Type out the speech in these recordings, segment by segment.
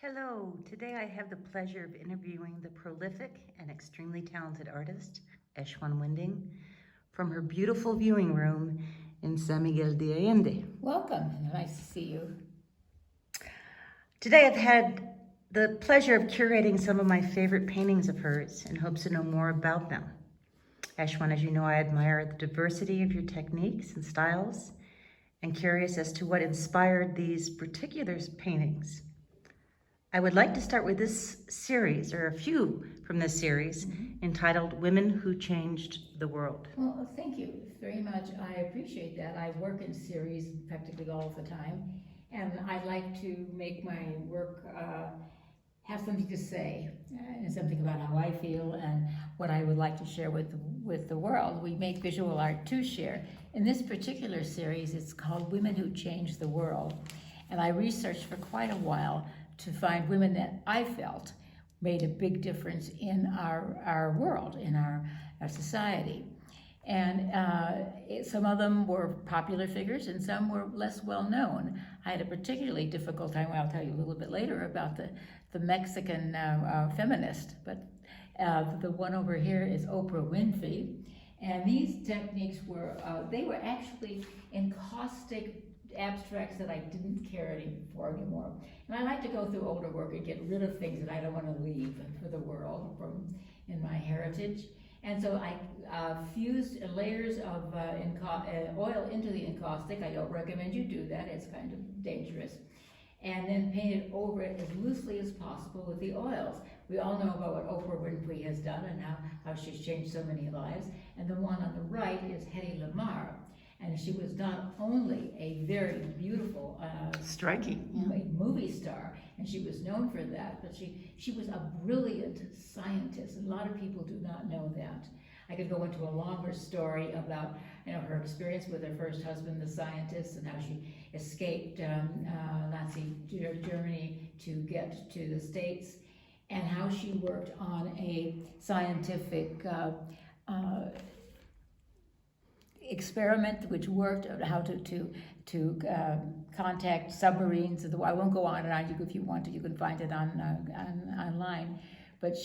Hello, today I have the pleasure of interviewing the prolific and extremely talented artist, Ezshwan from her beautiful viewing room in San Miguel de Allende. Welcome, nice to see you. Today I've had the pleasure of curating some of my favorite paintings of hers in hopes to know more about them. Ezshwan, as you know, I admire the diversity of your techniques and styles and curious as to what inspired these particular paintings. I would like to start with this series, or a few from this series, entitled Women Who Changed the World. Well, thank you very much. I appreciate that. I work in series practically all the time, and I like to make my work have something to say, and something about how I feel and what I would like to share with the world. We make visual art to share. In this particular series, it's called Women Who Changed the World, and I researched for quite a while to find women that I felt made a big difference in our world, in our society. And some of them were popular figures and some were less well known. I had a particularly difficult time, I'll tell you a little bit later, about the Mexican feminist, but the one over here is Oprah Winfrey. And these techniques were, they were actually encaustic abstracts that I didn't care for anymore. And I like to go through older work and get rid of things that I don't want to leave for the world in my heritage. And so I fused layers of oil into the encaustic. I don't recommend you do that, it's kind of dangerous. And then painted over it as loosely as possible with the oils. We all know about what Oprah Winfrey has done and how she's changed so many lives. And the one on the right is Henny Lamarr. And she was not only a very beautiful, striking movie star, and she was known for that, but she was a brilliant scientist. A lot of people do not know that. I could go into a longer story about her experience with her first husband, the scientist, and how she escaped Nazi Germany to get to the States, and how she worked on a scientific experiment which worked, how to contact submarines. I won't go on and on. If you want to, you can find it online. But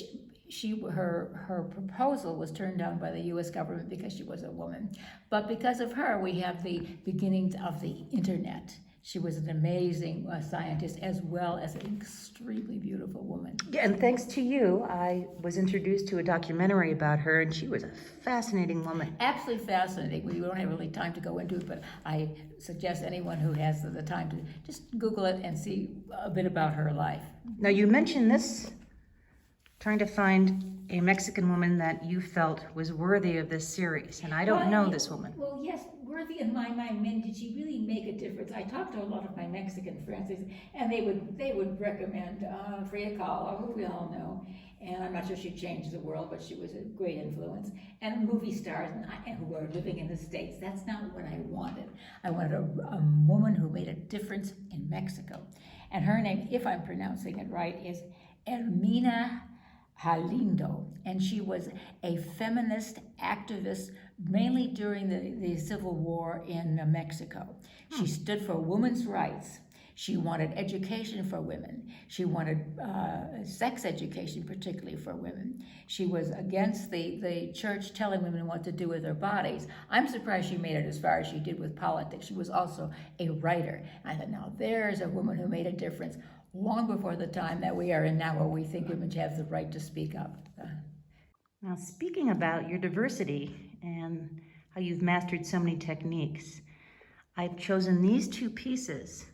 her proposal was turned down by the U.S. government because she was a woman. But because of her, we have the beginnings of the internet. She was an amazing scientist as well as an extremely beautiful woman. Yeah, and thanks to you, I was introduced to a documentary about her, and she was a fascinating woman. Absolutely fascinating. We don't have really time to go into it, but I suggest anyone who has the time to just Google it and see a bit about her life. Now, you mentioned this, trying to find a Mexican woman that you felt was worthy of this series, and I don't know this woman. Well, yes, worthy in my mind meant, did she really make a difference? I talked to a lot of my Mexican friends, and they would recommend Frida Kahlo, who we all know, and I'm not sure she changed the world, but she was a great influence, and movie stars who were living in the States. That's not what I wanted. I wanted a woman who made a difference in Mexico, and her name, if I'm pronouncing it right, is Ermina Galindo, and she was a feminist activist mainly during the Civil War in Mexico. She stood for women's rights. She wanted education for women. She wanted sex education, particularly for women. She was against the church telling women what to do with their bodies. I'm surprised she made it as far as she did with politics. She was also a writer. I thought, now there's a woman who made a difference long before the time that we are in now, where we think women have the right to speak up. Now, speaking about your diversity and how you've mastered so many techniques, I've chosen these two pieces.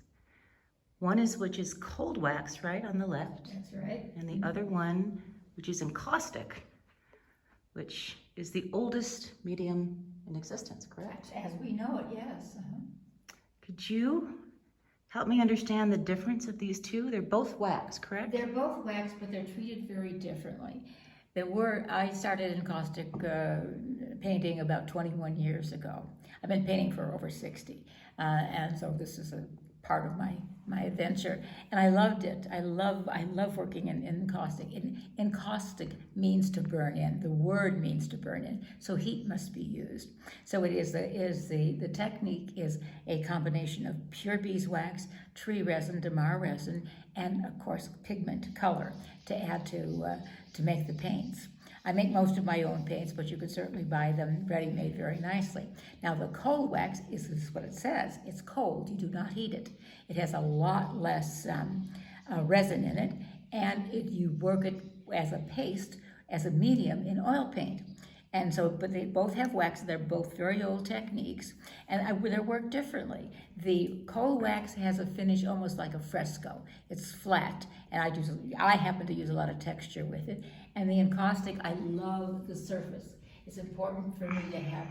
One is which is cold wax, right, on the left. That's right. And the other one, which is encaustic, which is the oldest medium in existence, correct? As we know it, yes. Could you help me understand the difference of these two? They're both wax, correct? They're both wax, but they're treated very differently. I started encaustic painting about 21 years ago. I've been painting for over 60. And so this is part of my adventure, and I loved it. I love working in encaustic. Encaustic means to burn in. The word means to burn in, so heat must be used. So the technique is a combination of pure beeswax, tree resin, Dammar resin, and of course pigment, color, to add to make the paints. I make most of my own paints, but you could certainly buy them ready-made very nicely. Now the cold wax is what it says. It's cold. You do not heat it. It has a lot less resin in it, and you work it as a paste, as a medium in oil paint. And so, but they both have wax. They're both very old techniques, and they work differently. The cold wax has a finish almost like a fresco. It's flat, and I happen to use a lot of texture with it. And the encaustic, I love the surface. It's important for me to have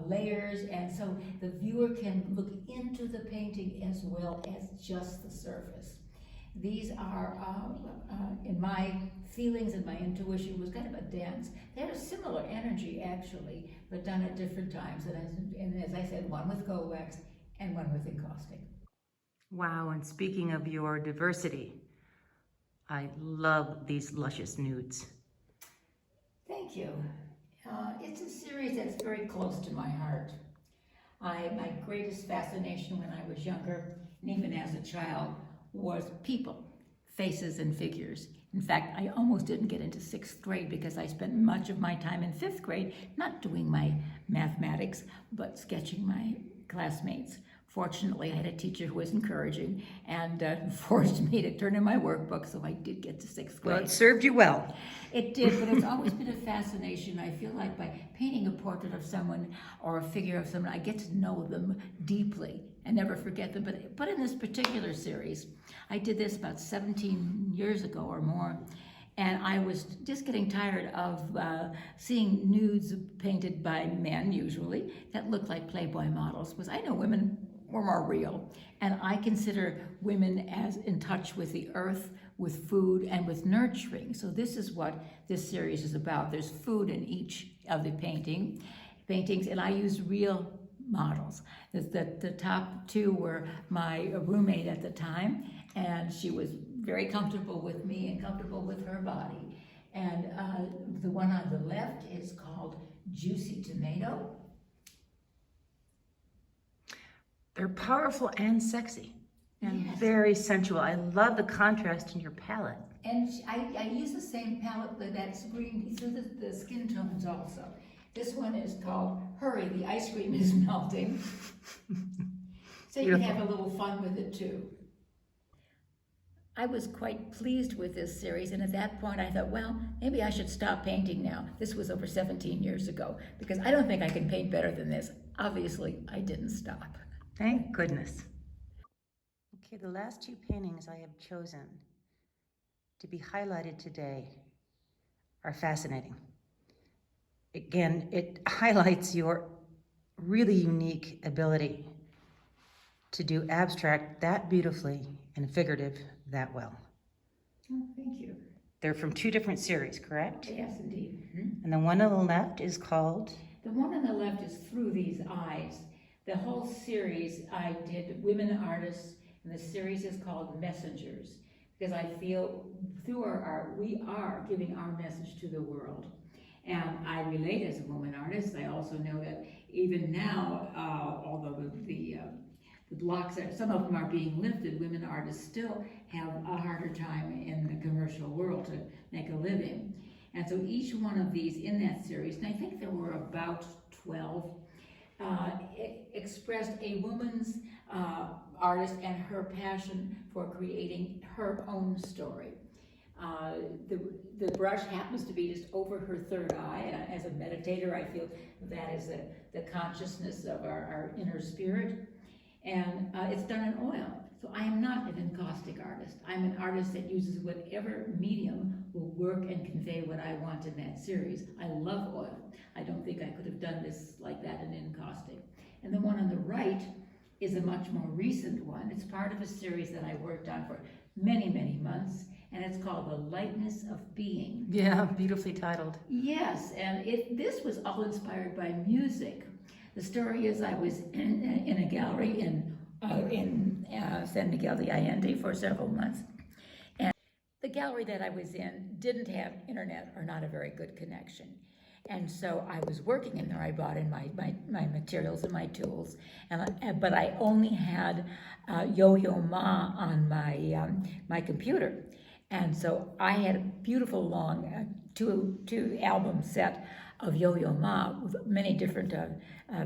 layers, and so the viewer can look into the painting as well as just the surface. These are, in my feelings and my intuition, was kind of a dance. They had a similar energy, actually, but done at different times. And as I said, one with cold wax and one with encaustic. Wow, and speaking of your diversity, I love these luscious nudes. Thank you. It's a series that's very close to my heart. My greatest fascination when I was younger, and even as a child, was people, faces and figures. In fact, I almost didn't get into 6th grade because I spent much of my time in 5th grade not doing my mathematics, but sketching my classmates. Fortunately, I had a teacher who was encouraging and forced me to turn in my workbook, so I did get to 6th grade. Well, it served you well. It did, but it's always been a fascination. I feel like by painting a portrait of someone or a figure of someone, I get to know them deeply and never forget them. But in this particular series, I did this about 17 years ago or more, and I was just getting tired of seeing nudes painted by men, usually, that looked like Playboy models, because I know women were more real. And I consider women as in touch with the earth, with food, and with nurturing. So this is what this series is about. There's food in each of the paintings, and I use real models. The top two were my roommate at the time, and she was very comfortable with me and comfortable with her body. And the one on the left is called Juicy Tomato. They're powerful and sexy and Yes. very sensual. I love the contrast in your palette. And I use the same palette that's green, so the skin tones also. This one is called Hurry, the ice cream is melting. So you can have a little fun with it too. I was quite pleased with this series, and at that point I thought, well, maybe I should stop painting now. This was over 17 years ago, because I don't think I can paint better than this. Obviously, I didn't stop. Thank goodness. Okay, the last two paintings I have chosen to be highlighted today are fascinating. Again, it highlights your really unique ability to do abstract that beautifully and figurative that well. Oh, thank you. They're from two different series, correct? Yes, indeed. Mm-hmm. And the one on the left is called? The one on the left is Through These Eyes. The whole series I did women artists, and the series is called Messengers, because I feel through our art, we are giving our message to the world. And I relate as a woman artist. I also know that even now, although the blocks, some of them are being lifted, women artists still have a harder time in the commercial world to make a living. And so each one of these in that series, and I think there were about 12, expressed a woman's artist and her passion for creating her own story. The brush happens to be just over her third eye. As a meditator, I feel that is the consciousness of our inner spirit. And it's done in oil. So I am not an encaustic artist. I'm an artist that uses whatever medium will work and convey what I want in that series. I love oil. I don't think I could have done this like that in encaustic. And the one on the right is a much more recent one. It's part of a series that I worked on for many, many months, and it's called The Lightness of Being. Yeah, beautifully titled. Yes, and this was all inspired by music. The story is I was in a gallery in in San Miguel de Allende for several months. And the gallery that I was in didn't have internet or not a very good connection. And so I was working in there. I brought in my materials and my tools, but I only had Yo-Yo Ma on my computer. And so I had a beautiful long two album set of Yo-Yo Ma with many different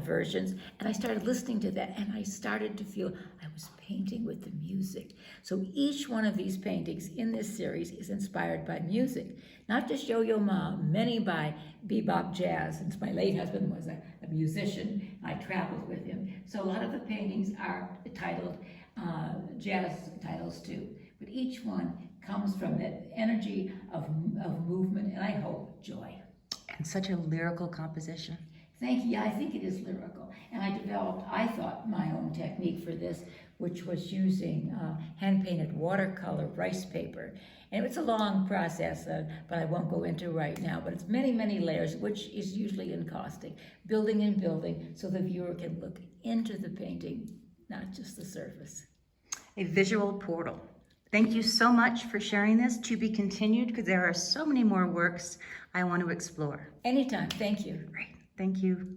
versions. And I started listening to that, and I started to feel I was painting with the music. So each one of these paintings in this series is inspired by music. Not just Yo-Yo Ma, many by bebop jazz, since my late husband was a musician. I traveled with him. So a lot of the paintings are titled jazz titles too. But each one comes from that energy of movement, and I hope joy. And such a lyrical composition. Thank you. Yeah, I think it is lyrical. And I developed, I thought, my own technique for this, which was using hand-painted watercolor rice paper. And it's a long process, but I won't go into right now. But it's many, many layers, which is usually encaustic. Building and building so the viewer can look into the painting, not just the surface. A visual portal. Thank you so much for sharing this. To be continued, because there are so many more works I want to explore. Anytime. Thank you. Great. Thank you.